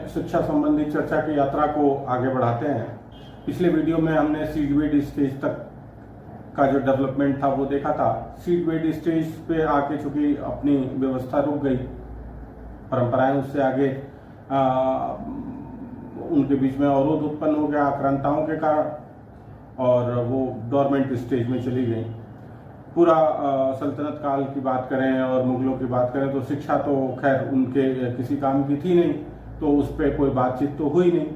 शिक्षा संबंधी चर्चा की यात्रा को आगे बढ़ाते हैं। पिछले वीडियो में हमने सीडवेड स्टेज तक का जो डेवलपमेंट था वो देखा था। सीडवेड स्टेज पे आके चूंकि अपनी व्यवस्था रुक गई, परंपराएं उससे आगे उनके बीच में अवरोध उत्पन्न हो गया आक्रांताओं के कारण, और वो डोरमेंट स्टेज में चली गई। पूरा सल्तनत काल की बात करें और मुगलों की बात करें तो शिक्षा तो खैर उनके किसी काम की थी नहीं, तो उस पर कोई बातचीत तो हुई नहीं।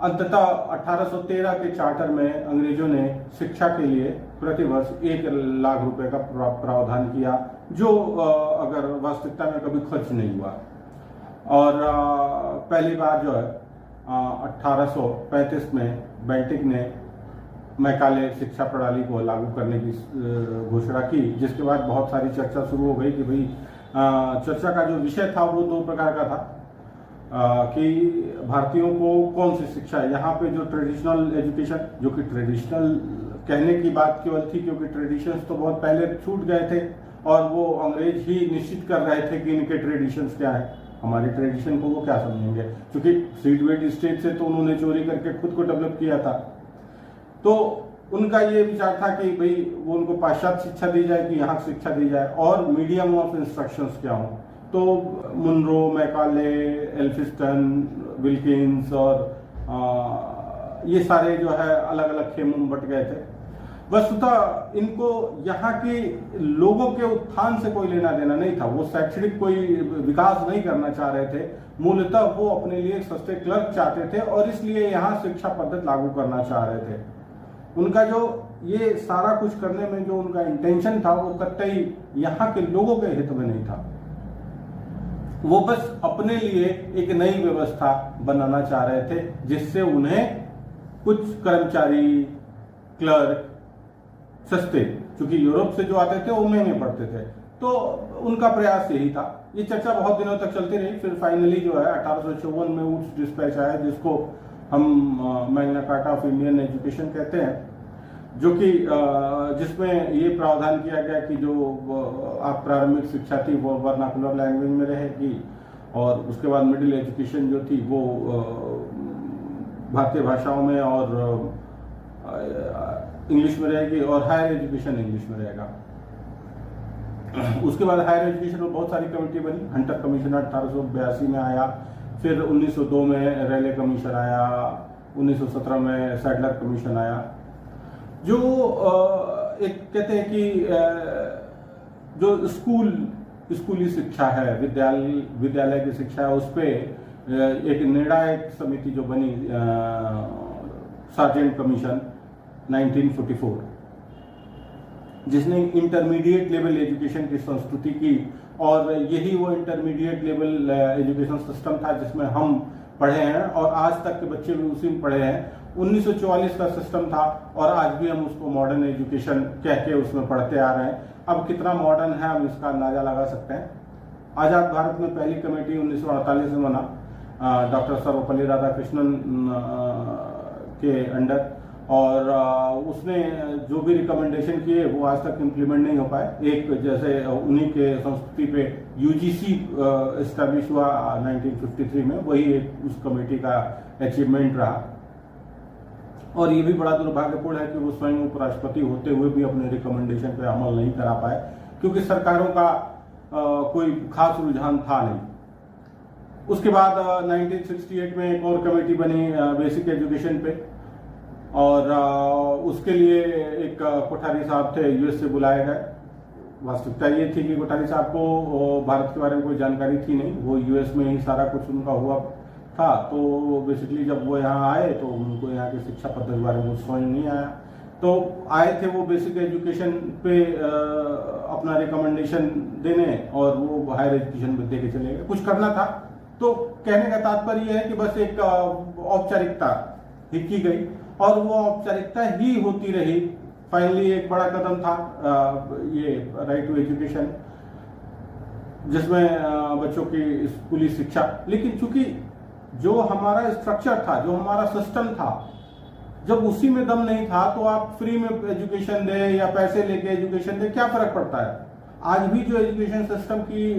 अंततः 1813 के चार्टर में अंग्रेजों ने शिक्षा के लिए प्रतिवर्ष 1 लाख रुपए का प्रावधान किया, जो अगर वास्तविकता में कभी खर्च नहीं हुआ। और पहली बार जो है 1835 में बेंटिक ने मैकाले शिक्षा प्रणाली को लागू करने की घोषणा की, जिसके बाद बहुत सारी चर्चा शुरू हो गई कि भाई चर्चा का जो विषय था वो 2 प्रकार का था कि भारतीयों को कौन सी शिक्षा है। यहाँ पे जो ट्रेडिशनल एजुकेशन, जो कि ट्रेडिशनल कहने की बात केवल थी क्योंकि ट्रेडिशंस तो बहुत पहले छूट गए थे और वो अंग्रेज ही निश्चित कर रहे थे कि इनके ट्रेडिशंस क्या है, हमारे ट्रेडिशन को वो क्या समझेंगे, क्योंकि सीडवेड स्टेज से तो उन्होंने चोरी करके खुद को डेवलप किया था। तो उनका ये विचार था कि भाई वो उनको पाश्चात्य शिक्षा दी जाए कि यहाँ शिक्षा दी जाए, और मीडियम ऑफ इंस्ट्रक्शंस क्या हो। तो मुनरो, मैकाले, एल्फिस्टन, विल्किंस और ये सारे जो है अलग अलग खेमों में बट गए थे। वस्तुतः इनको यहाँ के लोगों के उत्थान से कोई लेना देना नहीं था, वो शैक्षणिक कोई विकास नहीं करना चाह रहे थे। मूलतः वो अपने लिए सस्ते क्लर्क चाहते थे और इसलिए यहाँ शिक्षा पद्धति लागू करना चाह रहे थे। उनका जो ये सारा कुछ करने में जो उनका इंटेंशन था वो कतई यहाँ के लोगों के हित में नहीं था। वो बस अपने लिए एक नई व्यवस्था बनाना चाह रहे थे जिससे उन्हें कुछ कर्मचारी, क्लर्क सस्ते, क्योंकि यूरोप से जो आते थे वो महंगे पड़ते थे, तो उनका प्रयास यही था। ये चर्चा बहुत दिनों तक चलती रही। फिर फाइनली जो है 1854 में वुड्स डिस्पैच आया, जिसको हम Magna carta of Indian education कहते हैं, जो कि जिसमें ये प्रावधान किया गया कि जो आप प्रारंभिक शिक्षा थी वो वर्नाकुलर लैंग्वेज में रहेगी, और उसके बाद मिडिल एजुकेशन जो थी वो भारतीय भाषाओं में और इंग्लिश में रहेगी, और हायर एजुकेशन इंग्लिश में रहेगा। उसके बाद हायर एजुकेशन में बहुत सारी कमेटी बनी। हंटर कमीशन 1882 में आया, फिर 1902 में रेले कमीशन आया, 1917 में सैडलर कमीशन आया। जो एक कहते हैं कि जो स्कूली शिक्षा है, विद्यालय की शिक्षा है, उस पर एक निर्णायक समिति जो बनी, सार्जेंट कमीशन 1944, जिसने इंटरमीडिएट लेवल एजुकेशन की संस्तुति की। और यही वो इंटरमीडिएट लेवल एजुकेशन सिस्टम था जिसमें हम पढ़े हैं और आज तक के बच्चे भी उसी में पढ़े हैं। 1944 का सिस्टम था और आज भी हम उसको मॉडर्न एजुकेशन कह के उसमें पढ़ते आ रहे हैं। अब कितना मॉडर्न है हम इसका अंदाजा लगा सकते हैं। आजाद भारत में पहली कमेटी 1948 में बना, डॉक्टर सर्वपल्ली राधाकृष्णन के अंडर, और उसने जो भी रिकमेंडेशन किए वो आज तक इम्प्लीमेंट नहीं हो पाए। एक जैसे उन्हीं के संस्कृति पे यूजीसी एस्टैब्लिश हुआ 1953 में, वही एक उस कमेटी का अचीवमेंट रहा। और ये भी बड़ा दुर्भाग्यपूर्ण है कि वो स्वयं उपराष्ट्रपति होते हुए भी अपने रिकमेंडेशन पे अमल नहीं करा पाए, क्योंकि सरकारों का कोई खास रुझान था नहीं। उसके बाद 1968 में एक और कमेटी बनी बेसिक एजुकेशन पे, और उसके लिए एक कोठारी साहब थे, यूएस से बुलाए गए। वास्तविकता ये थी कि कोठारी साहब को भारत के बारे में कोई जानकारी थी नहीं, वो यूएस में ही सारा कुछ उनका हुआ था। तो बेसिकली जब वो यहाँ आए तो उनको यहाँ की शिक्षा पद्धति के बारे में कुछ समझ नहीं आया। तो आए थे वो बेसिक एजुकेशन पे अपना रिकमेंडेशन देने, और वो हायर एजुकेशन पे दे के चले गए। कुछ करना था। तो कहने का तात्पर्य है कि बस एक औपचारिकता ही की गई, और वो औपचारिकता ही होती रही। फाइनली एक बड़ा कदम था ये राइट टू एजुकेशन, जिसमें बच्चों की स्कूली शिक्षा। लेकिन चूंकि जो हमारा स्ट्रक्चर था, जो हमारा सिस्टम था, जब उसी में दम नहीं था तो आप फ्री में एजुकेशन दे या पैसे लेके एजुकेशन दे, क्या फर्क पड़ता है। आज भी जो एजुकेशन सिस्टम की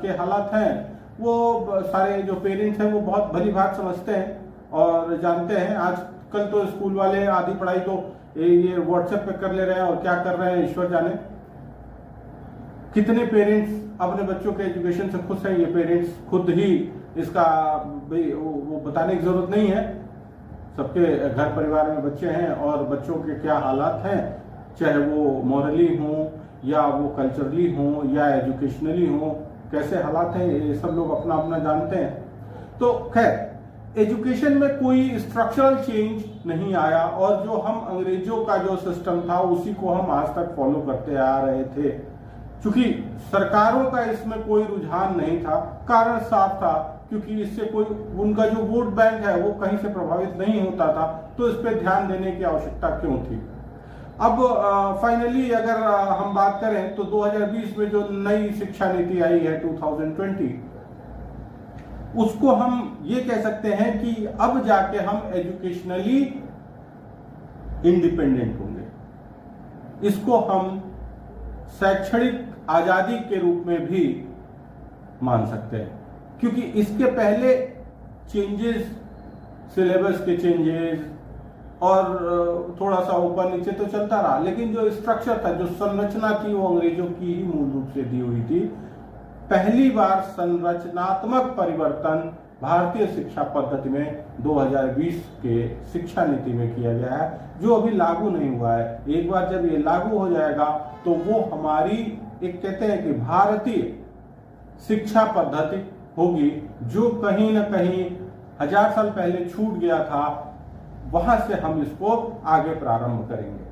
के हालात हैं वो सारे जो पेरेंट्स हैं वो बहुत भली बात समझते हैं और जानते हैं। आजकल तो स्कूल वाले आधी पढ़ाई तो ये व्हाट्सएप पे कर ले रहे हैं और क्या कर रहे हैं ईश्वर जाने। कितने पेरेंट्स अपने बच्चों के एजुकेशन से खुश हैं, ये पेरेंट्स खुद ही इसका वो बताने की जरूरत नहीं है। सबके घर परिवार में बच्चे हैं और बच्चों के क्या हालात हैं, चाहे वो मॉरली हों या वो कल्चरली हों या एजुकेशनली हों, कैसे हालात हैं ये सब लोग अपना अपना जानते हैं। तो खैर एजुकेशन में कोई स्ट्रक्चरल चेंज नहीं आया और जो हम अंग्रेजों का जो सिस्टम था उसी को हम आज तक फॉलो करते आ रहे थे। क्योंकि सरकारों का इसमें कोई रुझान नहीं था, कारण साफ था, क्योंकि इससे कोई उनका जो वोट बैंक है वो कहीं से प्रभावित नहीं होता था, तो इस पे ध्यान देने की आवश्यकता क्यों थी। अब फाइनली अगर हम बात करें तो 2020 में जो नई शिक्षा नीति आई है 2020, उसको हम ये कह सकते हैं कि अब जाके हम एजुकेशनली इंडिपेंडेंट होंगे। इसको हम शैक्षणिक आजादी के रूप में भी मान सकते हैं, क्योंकि इसके पहले चेंजेस, सिलेबस के चेंजेस और थोड़ा सा ऊपर नीचे तो चलता रहा, लेकिन जो स्ट्रक्चर था, जो संरचना थी, वो अंग्रेजों की ही मूल रूप से दी हुई थी। पहली बार संरचनात्मक परिवर्तन भारतीय शिक्षा पद्धति में 2020 के शिक्षा नीति में किया गया है, जो अभी लागू नहीं हुआ है। एक बार जब ये लागू हो जाएगा तो वो हमारी एक कहते हैं कि भारतीय शिक्षा पद्धति होगी, जो कहीं ना कहीं 1000 साल पहले छूट गया था, वहां से हम इसको आगे प्रारंभ करेंगे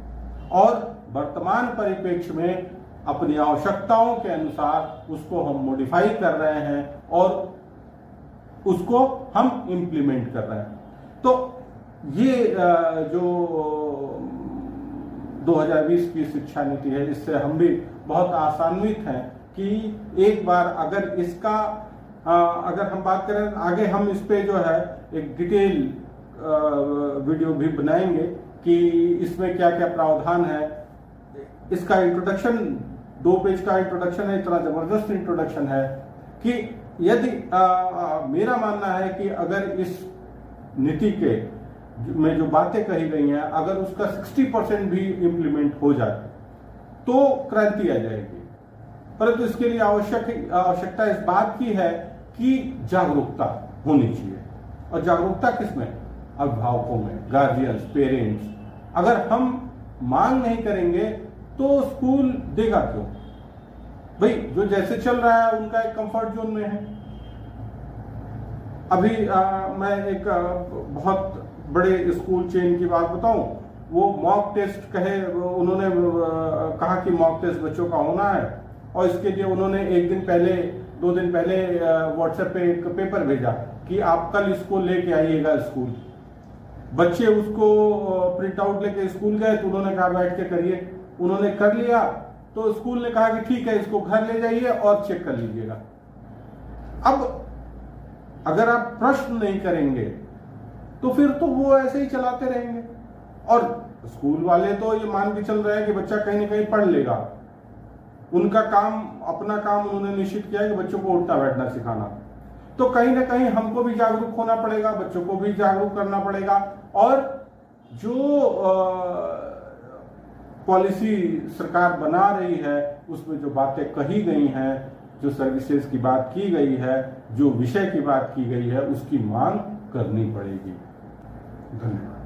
और वर्तमान परिप्रेक्ष्य में अपनी आवश्यकताओं के अनुसार उसको हम मॉडिफाई कर रहे हैं और उसको हम इम्प्लीमेंट कर रहे हैं। तो ये जो 2020 की शिक्षा नीति है, इससे हम भी बहुत आशान्वित हैं कि एक बार अगर इसका अगर हम बात करें आगे, हम इस पे जो है एक डिटेल वीडियो भी बनाएंगे कि इसमें क्या क्या प्रावधान है। इसका इंट्रोडक्शन 2 पेज का इंट्रोडक्शन है, इतना जबरदस्त इंट्रोडक्शन है कि यदि मेरा मानना है कि अगर इस नीति के में जो बातें कही गई हैं, अगर उसका 60% भी इम्प्लीमेंट हो जाए तो क्रांति आ जाएगी। परंतु इसके लिए आवश्यकता इस बात की है कि जागरूकता होनी चाहिए। और जागरूकता किसमें? अभिभावकों में, गार्जियंस, पेरेंट्स। अगर हम मांग नहीं करेंगे तो स्कूल देगा क्यों? भाई जो जैसे चल रहा है उनका एक कंफर्ट जोन में है। अभी मैं एक बहुत बड़े स्कूल चेन की बात बताऊं, वो मॉक टेस्ट उन्होंने कहा कि मॉक टेस्ट बच्चों का होना है और इसके लिए उन्होंने 1 दिन पहले 2 दिन पहले व्हाट्सएप पे एक पेपर भेजा कि आप कल इसको लेके आइएगा स्कूल। बच्चे उसको प्रिंट आउट लेके स्कूल गए तो उन्होंने कहा बैठ के करिए। उन्होंने कर लिया तो स्कूल ने कहा कि ठीक है, इसको घर ले जाइए और चेक कर लीजिएगा। अब अगर आप प्रश्न नहीं करेंगे तो फिर तो वो ऐसे ही चलाते रहेंगे और स्कूल वाले तो ये मान के चल रहे हैं कि बच्चा कहीं ना कहीं पढ़ लेगा। उनका काम, अपना काम उन्होंने निश्चित किया है कि बच्चों को उठना बैठना सिखाना। तो कहीं ना कहीं हमको भी जागरूक होना पड़ेगा, बच्चों को भी जागरूक करना पड़ेगा और जो पॉलिसी सरकार बना रही है उसमें जो बातें कही गई हैं, जो सर्विसेज की बात की गई है, जो विषय की बात की गई है, उसकी मांग करनी पड़ेगी। धन्यवाद।